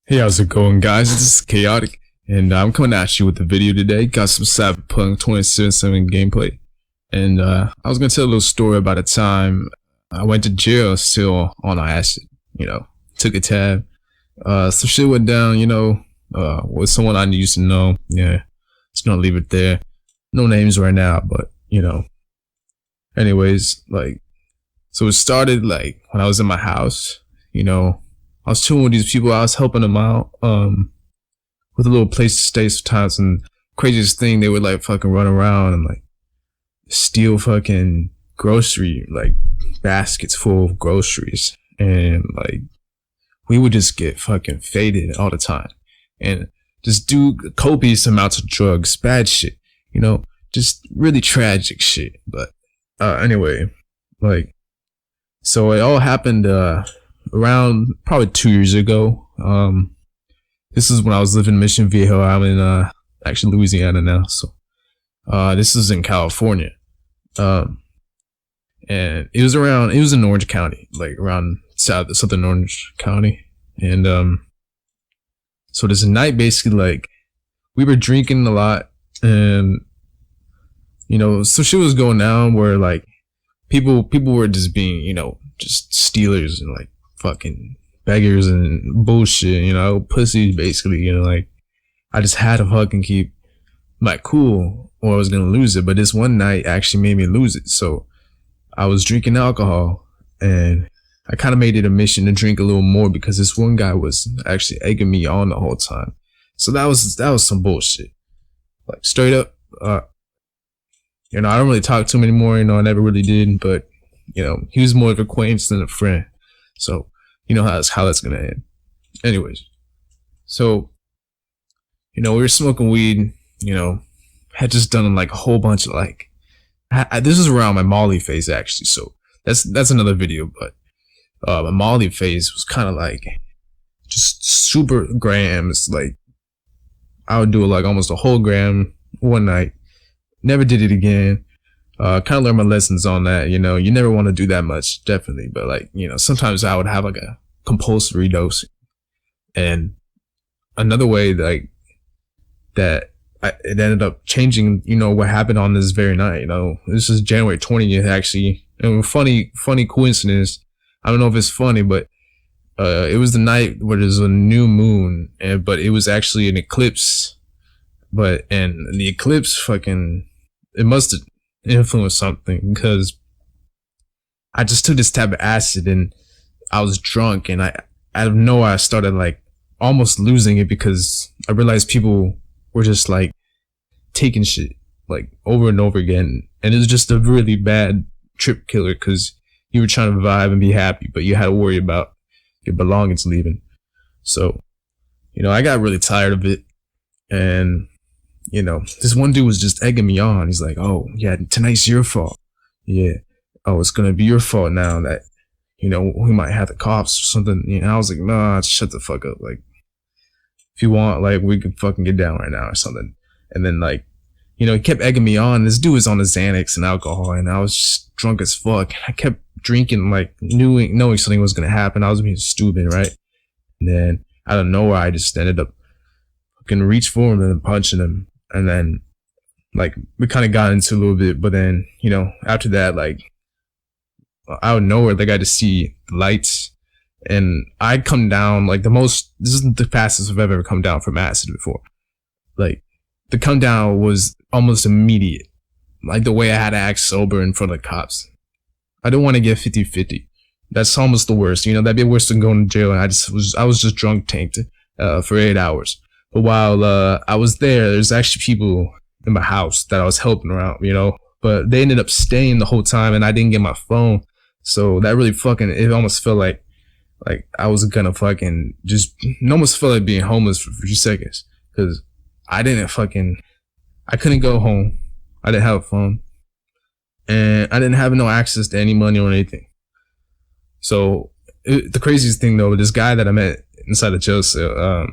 Hey, how's it going, guys? This is Chaotic, and I'm coming at you with a video today. Got some Cyberpunk 2077 gameplay, and I was gonna tell a little story about a time I went to jail still on acid. Took a tab. Some shit went down. With someone I used to know. Yeah, just gonna leave it there. No names right now, but anyways, so it started when I was in my house. I was chilling with these people. I was helping them out with a little place to stay sometimes. And craziest thing, they would fucking run around and steal fucking grocery baskets full of groceries, and we would just get fucking faded all the time and just do copious amounts of drugs, bad shit, just really tragic shit. But anyway, so it all happened around probably 2 years ago. This is when I was living in Mission Viejo. I'm in actually Louisiana now, so this is in California. And it was in Orange County, around southern Orange County. And so this night, basically, we were drinking a lot, and some shit was going down where people were just being just stealers and fucking beggars and bullshit, pussies, basically. I just had to fucking keep my cool or I was gonna lose it. But this one night actually made me lose it. So I was drinking alcohol, and I kind of made it a mission to drink a little more because this one guy was actually egging me on the whole time. So that was some bullshit. Straight up, I don't really talk to him anymore. I never really did, but he was more of an acquaintance than a friend. So how that's gonna end. Anyways, so we were smoking weed. Had just done a whole bunch of this is around my Molly phase actually. So that's another video. But my Molly phase was kind of just super grams. I would do almost a whole gram one night. Never did it again. Kind of learned my lessons on that. You never want to do that much, definitely. But sometimes I would have a compulsory dose. And another way it ended up changing, what happened on this very night. This is January 20th, actually. And funny coincidence. I don't know if it's funny, but it was the night where there's a new moon, but it was actually an eclipse. And the eclipse it must have influenced something, because I just took this tab of acid and I was drunk, and out of nowhere I started almost losing it, because I realized people were just taking shit over and over again, and it was just a really bad trip killer, because you were trying to vibe and be happy, but you had to worry about your belongings leaving. So I got really tired of it, and this one dude was just egging me on. He's like, "Oh yeah, tonight's your fault. Yeah. Oh, it's gonna be your fault now that, we might have the cops or something." I was like, "Nah, shut the fuck up. If you want, we could fucking get down right now or something." And then he kept egging me on. This dude was on the Xanax and alcohol, and I was just drunk as fuck. I kept drinking, knowing something was gonna happen. I was being stupid, right? And then out of nowhere, I just ended up fucking reach for him and then punching him. And then we kind of got into a little bit, but then after that, out of nowhere, I just see the lights, and I come down this isn't the fastest I've ever come down from acid before. The come down was almost immediate, the way I had to act sober in front of the cops. I don't want to get 50-50. That's almost the worst. That'd be worse than going to jail. And I was just drunk tanked for 8 hours. But while I was there's actually people in my house that I was helping around, but they ended up staying the whole time, and I didn't get my phone. So that really it almost felt like I was gonna fucking it almost felt like being homeless for a few seconds, because I couldn't go home. I didn't have a phone, and I didn't have no access to any money or anything. So the craziest thing though, this guy that I met inside the jail cell,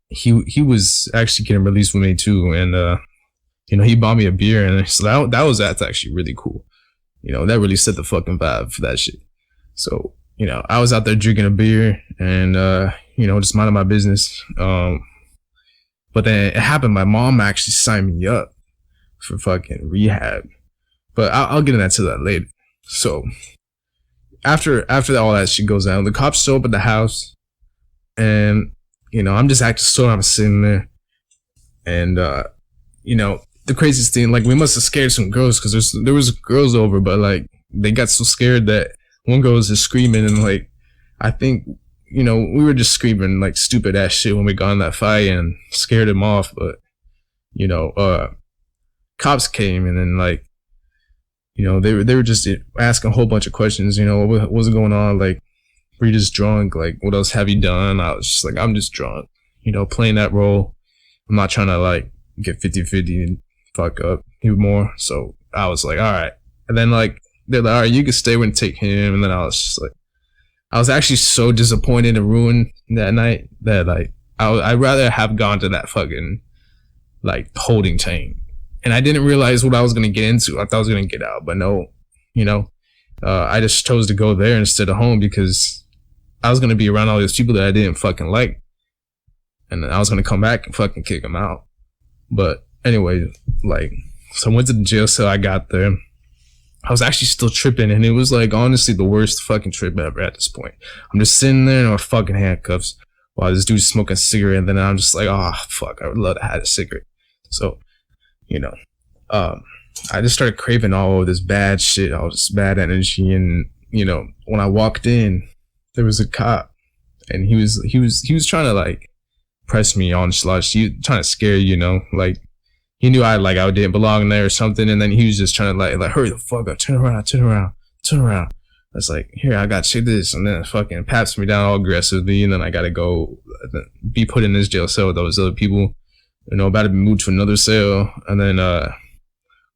he was actually getting released with me too, and he bought me a beer, and so that's actually really cool. That really set the fucking vibe for that shit. So I was out there drinking a beer, and just minding my business. But then it happened. My mom actually signed me up for fucking rehab. But I'll get into that later. So after all that shit goes down, the cops show up at the house, and I'm just acting so I'm sitting there, and the craziest thing, like, we must have scared some girls because there was girls over, but like they got so scared that one girl was just screaming, and like I think we were just screaming like stupid ass shit when we got in that fight and scared him off. But cops came, and then like they were just asking a whole bunch of questions. What was going on? Like, were you just drunk? Like, what else have you done? I was just like, I'm just drunk. Playing that role. I'm not trying to like get 50-50 and fuck up even more. So I was like, all right. And then like they're like, all right, you can stay and take him. And then I was just like, I was actually so disappointed and ruined that night that like I'd rather have gone to that fucking like holding tank. And I didn't realize what I was going to get into. I thought I was going to get out, but no, I just chose to go there instead of home because I was going to be around all these people that I didn't fucking like. And then I was going to come back and fucking kick them out. But anyway, like, so I went to the jail cell. I got there. I was actually still tripping, and it was like honestly the worst fucking trip ever at this point. I'm just sitting there in my fucking handcuffs while this dude's smoking a cigarette, and then I'm just like, oh, fuck, I would love to have a cigarette. So, I just started craving all of this bad shit, all this bad energy. And, when I walked in, there was a cop, and he was trying to like press me on slush. He was trying to scare, like he knew I didn't belong there or something. And then he was just trying to like, hurry the fuck up, turn around. I was like, here, I got to check this. And then fucking pats me down all aggressively. And then I got to go be put in this jail cell with those other people, about to be moved to another cell. And then,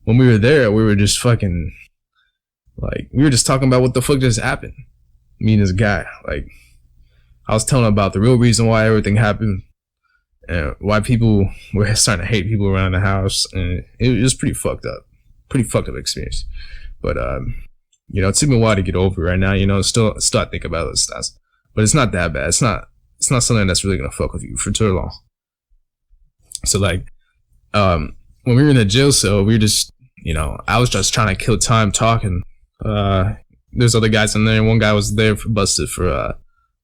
when we were there, we were just fucking like, we were just talking about what the fuck just happened. Me and this guy, like, I was telling him about the real reason why everything happened and why people were starting to hate people around the house. And it was pretty fucked up experience. But, it took me a while to get over it right now, still I think about those stuff, but it's not that bad. It's not something that's really going to fuck with you for too long. So like, when we were in the jail cell, we were just, I was just trying to kill time talking. There's other guys in there. One guy was there busted for,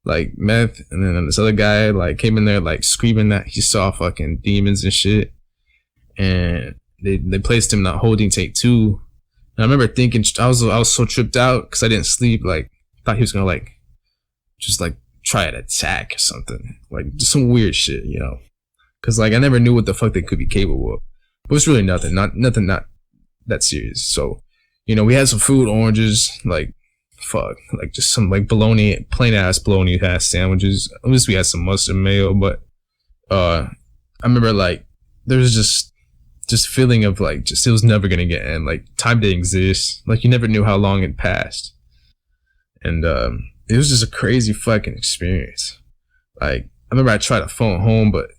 like meth. And then this other guy like came in there like screaming that he saw fucking demons and shit. And they placed him in that holding tank too. And I remember thinking, I was so tripped out because I didn't sleep. Like, thought he was gonna like, just like try an attack or something. Like, just some weird shit, Because like I never knew what the fuck they could be capable of. But it's really not that serious. So, we had some food, oranges, like, fuck, like just some like bologna, plain ass bologna ass sandwiches. At least we had some mustard mayo. But I remember like there was just feeling of like just it was never gonna get end. Like time didn't exist. Like you never knew how long it passed. And it was just a crazy fucking experience. Like I remember I tried to phone home, but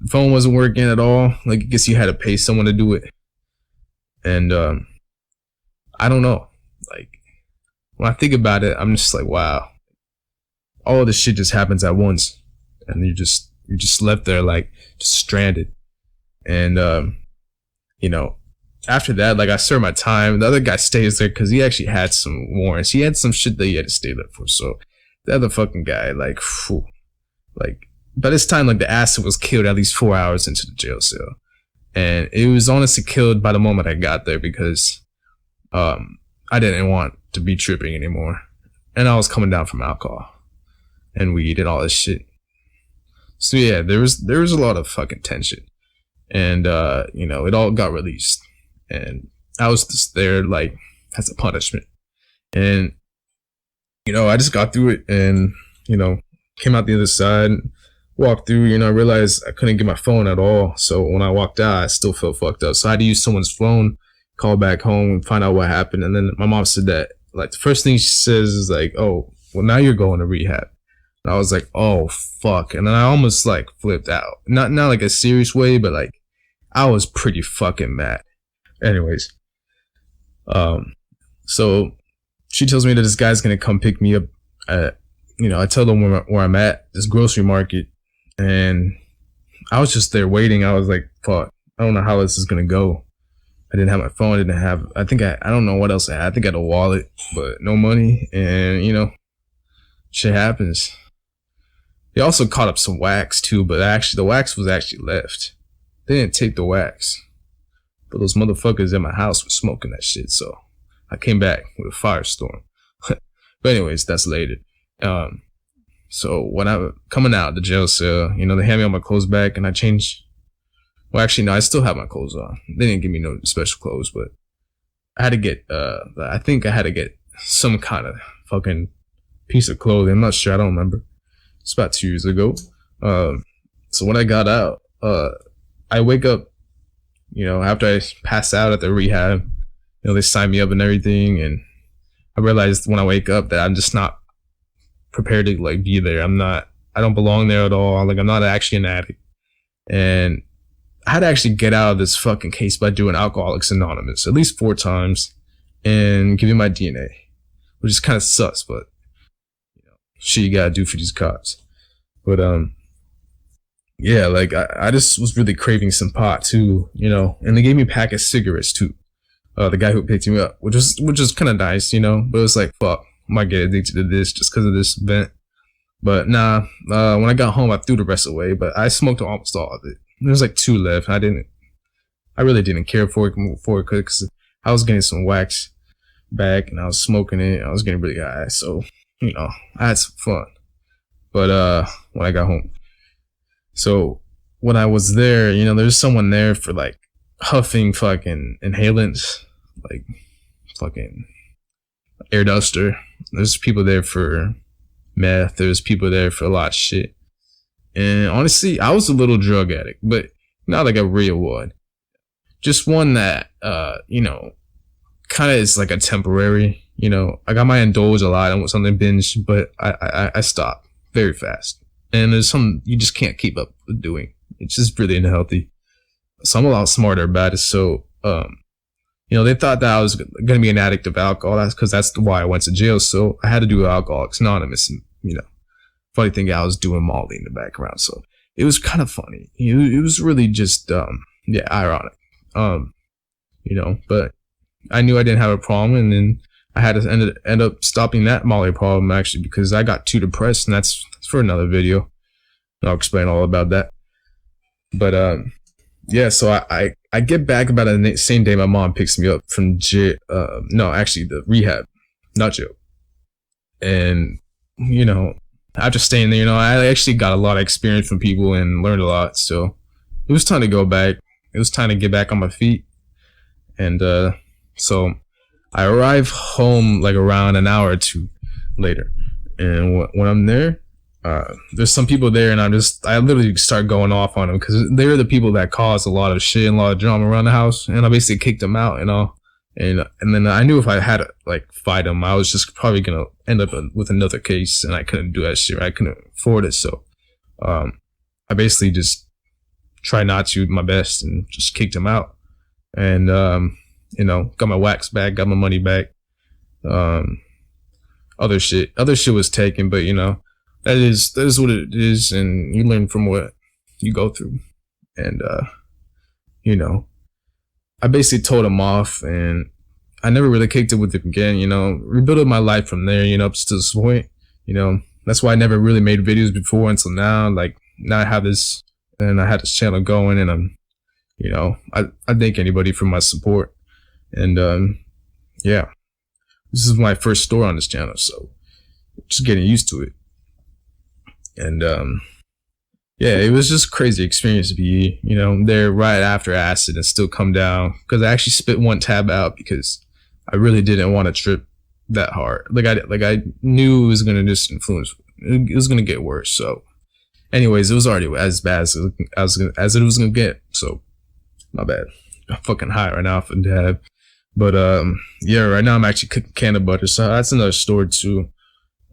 the phone wasn't working at all. Like I guess you had to pay someone to do it. And I don't know. Like when I think about it, I'm just like, wow. All this shit just happens at once. And you're just left there like just stranded. And after that, like I served my time. The other guy stays there because he actually had some warrants. He had some shit that he had to stay there for. So the other fucking guy, like, phew, like by this time, like the acid was killed at least 4 hours into the jail cell. And it was honestly killed by the moment I got there because I didn't want to be tripping anymore. And I was coming down from alcohol and weed and all this shit. So yeah, there was a lot of fucking tension. And it all got released. And I was just there like as a punishment. And I just got through it and came out the other side, walked through, I realized I couldn't get my phone at all. So when I walked out, I still felt fucked up. So I had to use someone's phone, call back home and find out what happened. And then my mom said that like the first thing she says is like, oh, well now you're going to rehab. And I was like, oh fuck. And then I almost like flipped out. Not like a serious way, but like I was pretty fucking mad. Anyways. So she tells me that this guy's gonna come pick me up at I tell them where I'm at, this grocery market, and I was just there waiting. I was like, fuck, I don't know how this is gonna go. I didn't have my phone. I didn't have, I don't know what else I had. I think I had a wallet, but no money. And, shit happens. They also caught up some wax too, but actually the wax was actually left. They didn't take the wax. But those motherfuckers in my house were smoking that shit. So I came back with a firestorm. But anyways, that's later. So when I'm coming out of the jail cell, they hand me all my clothes back and I changed. Well, actually, no, I still have my clothes on. They didn't give me no special clothes, but I had to get, I think I had to get some kind of fucking piece of clothing. I'm not sure. I don't remember. It's about 2 years ago. So when I got out, I wake up, after I pass out at the rehab, they sign me up and everything. And I realized when I wake up that I'm just not prepared to like be there. I don't belong there at all. Like I'm not actually an addict. And I had to actually get out of this fucking case by doing Alcoholics Anonymous at least 4 times and giving my DNA, which is kind of sus, but shit you gotta do for these cops. But yeah, like I just was really craving some pot too, and they gave me a pack of cigarettes too. The guy who picked me up, which was kind of nice, but it was like, fuck, I might get addicted to this just because of this event. But nah, when I got home, I threw the rest away, but I smoked almost all of it. There was like 2 left. I really didn't care for it because I was getting some wax back and I was smoking it. I was getting really high. So, I had some fun. But, when I got home. So when I was there, there's someone there for like huffing fucking inhalants, like fucking air duster. There's people there for meth. There's people there for a lot of shit. And honestly, I was a little drug addict, but not like a real one. Just one that, kind of is like a temporary, I got my indulge a lot and something binge, but I stopped very fast. And there's some you just can't keep up with doing. It's just really unhealthy. So I'm a lot smarter about it. So, they thought that I was going to be an addict of alcohol. That's because that's why I went to jail. So I had to do Alcoholics Anonymous and, funny thing, I was doing Molly in the background, so it was kind of funny. It was really just, ironic. But I knew I didn't have a problem, and then I had to end up stopping that Molly problem actually because I got too depressed, and that's for another video. I'll explain all about that. But so I get back about the same day my mom picks me up from jail. No, actually the rehab, not jail, and after staying there, I actually got a lot of experience from people and learned a lot. So it was time to go back. It was time to get back on my feet. And so I arrived home like around an hour or 2 later. And when I'm there, there's some people there, and I literally start going off on them because they're the people that caused a lot of shit and a lot of drama around the house. And I basically kicked them out, And then I knew if I had to like fight them, I was just probably gonna end up with another case, and I couldn't do that shit. I couldn't afford it, so I basically just tried not to my best and just kicked him out. And got my wax back, got my money back. Other shit was taken, but that is what it is, and you learn from what you go through. And I basically told him off, and I never really kicked it with him again, rebuilt my life from there, up to this point, that's why I never really made videos before until now. Like now I have this, and I had this channel going, and I'm, I thank anybody for my support. And, this is my first store on this channel, so just getting used to it. And, it was just a crazy experience to be, there right after acid and still come down, because I actually spit one tab out because I really didn't want to trip that hard. I knew it was going to just influence, it was going to get worse. So anyways, it was already as bad as it was going to get. So my bad. I'm fucking high right now for dab. But, right now I'm actually cooking canned butter. So that's another story too.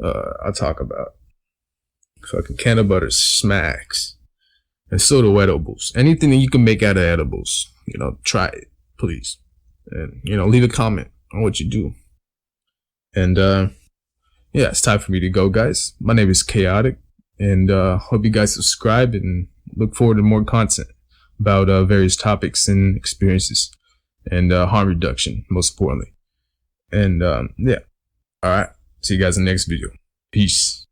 I'll talk about. Fucking canned butter smacks. And so do edibles. Anything that you can make out of edibles, try it, please. And, leave a comment on what you do. And, yeah, it's time for me to go, guys. My name is Chaotic, and hope you guys subscribe and look forward to more content about various topics and experiences and harm reduction, most importantly. And yeah, all right. See you guys in the next video. Peace.